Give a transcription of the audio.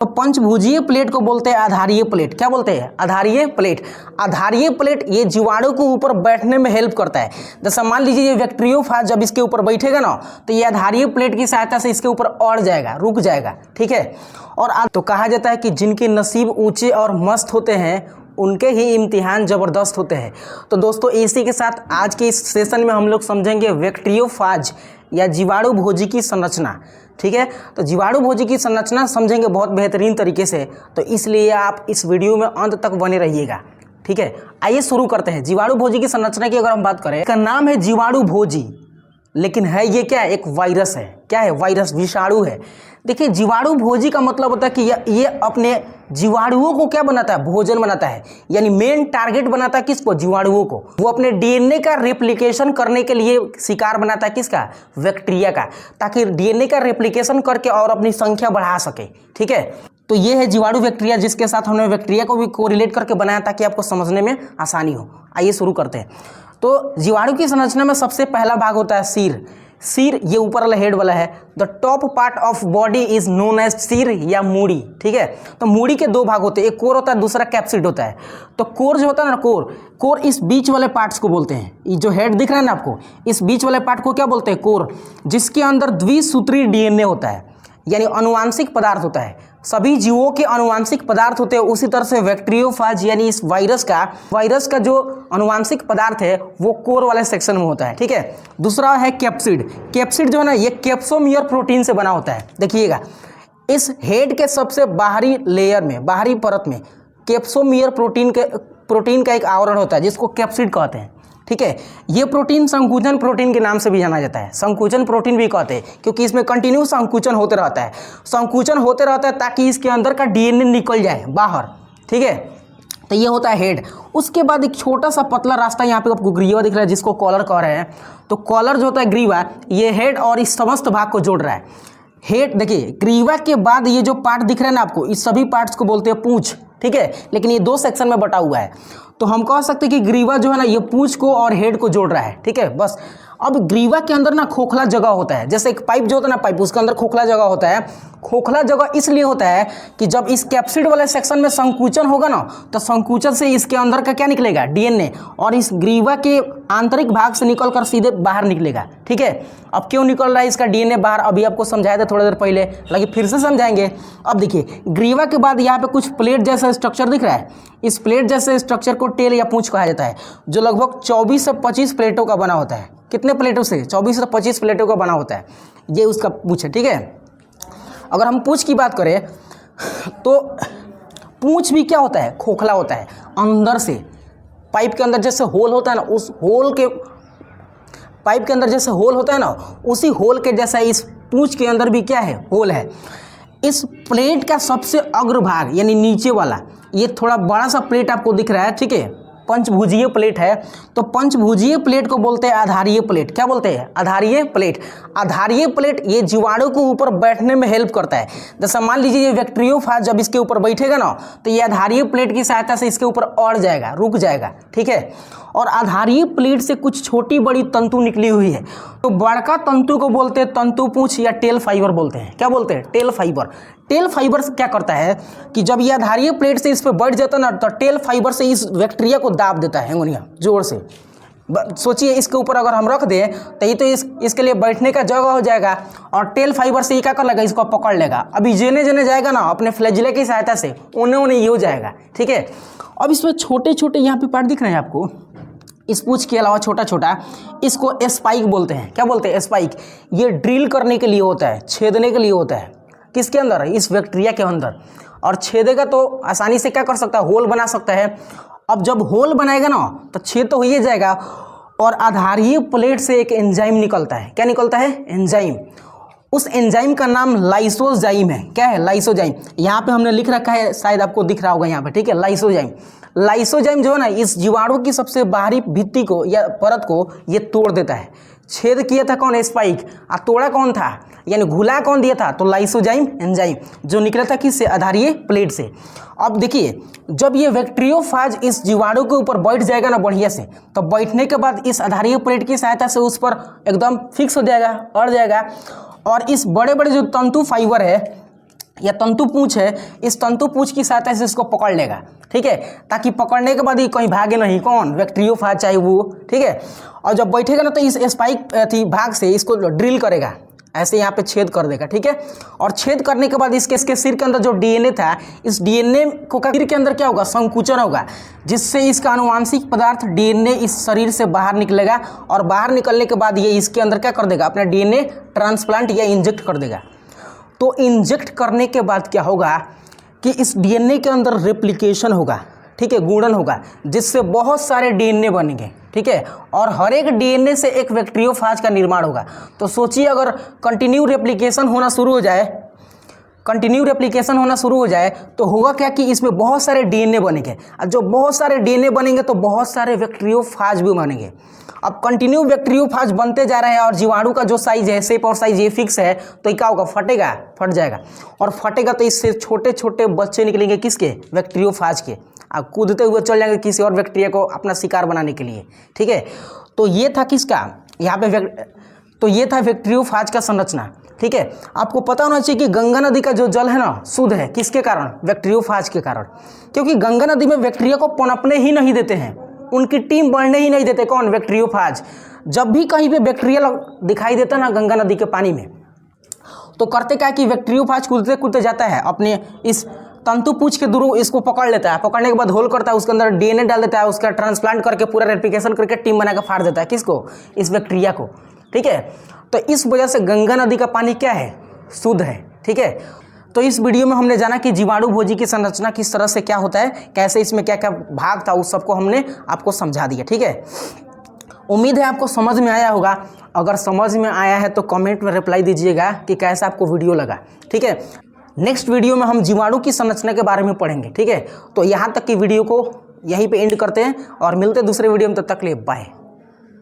तो पंचभुजीय प्लेट को बोलते हैं आधारीय प्लेट। क्या बोलते हैं? आधारीय प्लेट। आधारीय प्लेट ये जीवाणु को ऊपर बैठने में हेल्प करता है। जैसा मान लीजिए ये बैक्टीरियोफाज जब इसके ऊपर बैठेगा ना तो ये आधारीय प्लेट की सहायता से इसके ऊपर अड़ जाएगा, रुक जाएगा। ठीक है। और तो कहा जाता है कि जिनके नसीब ऊंचे और मस्त होते हैं उनके ही इम्तिहान ज़बरदस्त होते हैं। तो दोस्तों इसी के साथ आज के इस सेशन में हम लोग समझेंगे बैक्टीरियोफाज या जीवाणु भोजी की संरचना। ठीक है। तो जीवाणु भोजी की संरचना समझेंगे बहुत बेहतरीन तरीके से, तो इसलिए आप इस वीडियो में अंत तक बने रहिएगा। ठीक है। आइए शुरू करते हैं। जीवाणु भोजी की संरचना की अगर हम बात करें, इसका नाम है जीवाणु भोजी, लेकिन है ये क्या? एक वायरस है। क्या है? वायरस, विषाणु है। देखिए जीवाणु भोजी का मतलब होता है कि ये अपने जीवाणुओं को क्या बनाता है? भोजन बनाता है। यानी मेन टारगेट बनाता है किसको? जीवाणुओं को। वो अपने डीएनए का रेप्लिकेशन करने के लिए शिकार बनाता है किसका? बैक्टीरिया का, ताकि डीएनए का रेप्लिकेशन करके और अपनी संख्या बढ़ा सके। ठीक है। तो ये है जीवाणु बैक्टीरिया, जिसके साथ हमने बैक्टीरिया को भी कोरिलेट करके बनाया ताकि आपको समझने में आसानी हो। आइए शुरू करते हैं। तो जीवाणु की संरचना में सबसे पहला भाग होता है सिर। सिर ये ऊपर वाला हेड वाला है। The top part of body is known as sir या मूड़ी। ठीक है। तो मूड़ी के दो भाग होते हैं, एक कोर होता है, दूसरा कैप्सिड होता है। तो कोर जो होता है ना, कोर इस बीच वाले पार्ट्स को बोलते हैं। ये जो हेड दिख रहा है ना आपको, इस बीच वाले पार्ट को क्या बोलते हैं? कोर। जिसके अंदर द्विसूत्री डीएनए होता है, यानी अनुवांशिक पदार्थ होता है। सभी जीवों के अनुवांशिक पदार्थ होते हैं, उसी तरह से बैक्टीरियोफाज यानी इस वायरस का जो अनुवांशिक पदार्थ है वो कोर वाले सेक्शन में होता है। ठीक है। दूसरा है कैप्सिड। कैप्सिड जो है ना, ये कैप्सोमियर प्रोटीन से बना होता है। देखिएगा, इस हेड के सबसे बाहरी लेयर में, बाहरी परत में कैप्सोमियर प्रोटीन का एक आवरण होता है, जिसको कैप्सिड कहते हैं। ठीक है। ये प्रोटीन संकुचन प्रोटीन के नाम से भी जाना जाता है। संकुचन प्रोटीन भी कहते हैं, क्योंकि इसमें कंटिन्यू संकुचन होते रहता है। संकुचन होते रहता है ताकि इसके अंदर का डीएनए निकल जाए बाहर। ठीक है। तो ये होता है हेड। उसके बाद एक छोटा सा पतला रास्ता यहाँ पे आपको ग्रीवा दिख रहा है, जिसको कॉलर कह रहे हैं। तो कॉलर जो होता है ग्रीवा, ये हेड और इस समस्त भाग को जोड़ रहा है। हेड देखिए, ग्रीवा के बाद ये जो पार्ट दिख रहा है ना आपको, इस सभी पार्ट्स को बोलते हैं पूंछ। ठीक है। लेकिन ये दो सेक्शन में बटा हुआ है, तो हम कह सकते हैं कि ग्रीवा जो है ना, ये पूंछ को और हेड को जोड़ रहा है। ठीक है। बस अब ग्रीवा के अंदर ना खोखला जगह होता है, जैसे एक पाइप जो होता है ना, पाइप, उसके अंदर खोखला जगह होता है। खोखला जगह इसलिए होता है कि जब इस कैप्सिड वाले सेक्शन में संकुचन होगा ना, तो संकुचन से इसके अंदर का क्या निकलेगा? डीएनए, और इस ग्रीवा के आंतरिक भाग से निकलकर सीधे बाहर निकलेगा। ठीक है। अब क्यों निकल रहा है इसका डीएनए बाहर, अभी आपको समझाया था थोड़ी देर पहले, लेकिन फिर से समझाएंगे। अब देखिए, ग्रीवा के बाद यहाँ पे कुछ प्लेट जैसा स्ट्रक्चर दिख रहा है। इस प्लेट जैसे स्ट्रक्चर को टेल या पूंछ कहा जाता है, जो लगभग 24 से 25 प्लेटों का बना होता है। कितने प्लेटों से? 24 से 25 प्लेटों का बना होता है। ये उसका पूंछ है। ठीक है। अगर हम पूंछ की बात करें तो पूंछ भी क्या होता है? खोखला होता है अंदर से। पाइप के अंदर जैसे होल होता है ना, उस होल के, पाइप के अंदर जैसे होल होता है ना, उसी होल के जैसा इस पूंछ के अंदर भी क्या है? होल है। इस प्लेट का सबसे अग्रभाग यानी नीचे वाला, ये थोड़ा बड़ा सा प्लेट आपको दिख रहा है। ठीक है। पंचभुजीय प्लेट है। तो पंचभुजीय प्लेट को बोलते हैं आधारीय प्लेट। क्या बोलते हैं? आधारीय प्लेट। आधारीय प्लेट ये जीवाणु को ऊपर बैठने में हेल्प करता है। जैसा मान लीजिए ये बैक्टीरियोफाज जब इसके ऊपर बैठेगा ना, तो ये आधारीय प्लेट की सहायता से इसके ऊपर अड़ जाएगा, रुक जाएगा। ठीक है। और आधारीय प्लेट से कुछ छोटी बड़ी तंतु निकली हुई है। तो बड़का तंतु को बोलते हैं तंतु पूंछ या टेल फाइबर बोलते हैं। क्या बोलते हैं? Tell fibre. टेल फाइबर क्या करता है कि जब ये आधारीय प्लेट से इस पर बैठ जाता है ना, तो टेल फाइबर से इस बैक्टीरिया को दाब देता है अंगुलियां जोर से। सोचिए, इसके ऊपर अगर हम रख दें तो ये तो इसके लिए बैठने का जगह हो जाएगा, और टेल फाइबर से ये क्या कर लेगा? इसको पकड़ लेगा। अभी जेने जेने जाएगा ना अपने फ्लैजिले की सहायता से, उन्हें ये हो जाएगा। ठीक है। अब इसमें छोटे छोटे यहाँ पे पार्ट दिख रहे हैं आपको, इस पूंछ के अलावा छोटा छोटा, इसको स्पाइक बोलते हैं। क्या बोलते हैं? स्पाइक। ये ड्रिल करने के लिए होता है, छेदने के लिए होता है। किसके अंदर? इस बैक्टीरिया के अंदर। और छेदेगा तो आसानी से क्या कर सकता है? होल बना सकता है। अब जब होल बनाएगा ना, तो छेद तो हो ही जाएगा, और आधारीय प्लेट से एक एंजाइम निकलता है। क्या निकलता है? एंजाइम। उस एंजाइम का नाम लाइसोजाइम है। क्या है? लाइसोजाइम। यहाँ पे हमने लिख रखा है, शायद आपको दिख रहा होगा यहाँ पे। ठीक है। लाइसोजाइम। लाइसोजाइम जो है ना, इस जीवाणु की सबसे बाहरी भित्ति को या परत को ये तोड़ देता है। छेद किया था कौन? स्पाइक। और तोड़ा कौन था? यानी घुला कौन दिया था? तो लाइसोजाइम एंजाइम, जो निकला था किससे? आधारीय प्लेट से। अब देखिए, जब ये बैक्टीरियोफाज इस जीवाणु के ऊपर बैठ जाएगा ना बढ़िया से, तो बैठने के बाद इस आधारीय प्लेट की सहायता से उस पर एकदम फिक्स हो जाएगा, अड़ जाएगा, और इस बड़े बड़े जो तंतु फाइबर है या तंतु पूंछ है, इस तंतु पूंछ की सहायता से इसको पकड़ लेगा, ठीक है, ताकि पकड़ने के बाद ये कहीं भागे नहीं, कौन, बैक्टीरियोफाज चाहे वो, ठीक है। और जब बैठेगा ना तो इस स्पाइक भाग से इसको ड्रिल करेगा, ऐसे यहाँ पे छेद कर देगा, ठीक है। और छेद करने के बाद इसके सिर के अंदर जो डीएनए था, इस डीएनए को सिर के अंदर क्या होगा, संकुचन होगा, जिससे इसका आनुवांशिक पदार्थ डीएनए इस शरीर से बाहर निकलेगा। और बाहर निकलने के बाद ये इसके अंदर क्या कर देगा, अपना डीएनए ट्रांसप्लांट या इंजेक्ट कर देगा। तो इंजेक्ट करने के बाद क्या होगा कि इस डीएनए के अंदर रेप्लिकेशन होगा, ठीक है, गुणन होगा, जिससे बहुत सारे डीएनए बनेंगे, ठीक है। और हर एक डीएनए से एक बैक्टीरियोफाज का निर्माण होगा। तो सोचिए अगर कंटिन्यू रेप्लिकेशन होना शुरू हो जाए तो होगा क्या कि इसमें बहुत सारे डीएनए बनेंगे, और जो बहुत सारे डीएनए बनेंगे तो बहुत सारे बैक्टीरियोफाज भी बनेंगे। अब कंटिन्यू बैक्टीरियोफाज बनते जा रहे हैं और जीवाणु का जो साइज है, शेप और साइज ये फिक्स है, तो ये क्या होगा, फट जाएगा। और फटेगा तो इससे छोटे छोटे बच्चे निकलेंगे, किसके, बैक्टीरियोफाज के। आप कूदते हुए चल जाएंगे किसी और बैक्टीरिया को अपना शिकार बनाने के लिए, ठीक है। तो ये था किसका, यहाँ पे तो ये था बैक्टीरियोफाज का संरचना, ठीक है। आपको पता होना चाहिए कि गंगा नदी का जो जल है ना, शुद्ध है, किसके कारण, बैक्टीरियोफाज के कारण। क्योंकि गंगा नदी में बैक्टीरिया को पनपने ही नहीं देते हैं, उनकी टीम बढ़ने ही नहीं देते, कौन, बैक्टीरियोफाज। जब भी कहीं पे बैक्टीरिया दिखाई देता ना गंगा नदी के पानी में, तो करते क्या कि बैक्टीरियोफाज कूदते कूदते जाता है, अपने इस तंतु पूंछ के दूर इसको पकड़ लेता है, पकड़ने के बाद होल करता है, उसके अंदर डीएनए डाल देता है, उसका ट्रांसप्लांट करके पूरा रेप्लिकेशन करके टीम बनाकर फाड़ देता है, किसको, इस बैक्टीरिया को, ठीक है। तो इस वजह से गंगा नदी का पानी क्या है, शुद्ध है, ठीक है। तो इस वीडियो में हमने जाना कि जीवाणु भोजी की संरचना किस तरह से क्या होता है, कैसे इसमें क्या क्या भाग था, उस सबको हमने आपको समझा दिया, ठीक है। उम्मीद है आपको समझ में आया होगा। अगर समझ में आया है तो कमेंट में रिप्लाई दीजिएगा कि कैसा आपको वीडियो लगा, ठीक है। नेक्स्ट वीडियो में हम जीवाणु की संरचना के बारे में पढ़ेंगे, ठीक है। तो यहाँ तक की वीडियो को यहीं पे एंड करते हैं और मिलते हैं दूसरे वीडियो में, तब तक के लिए बाय।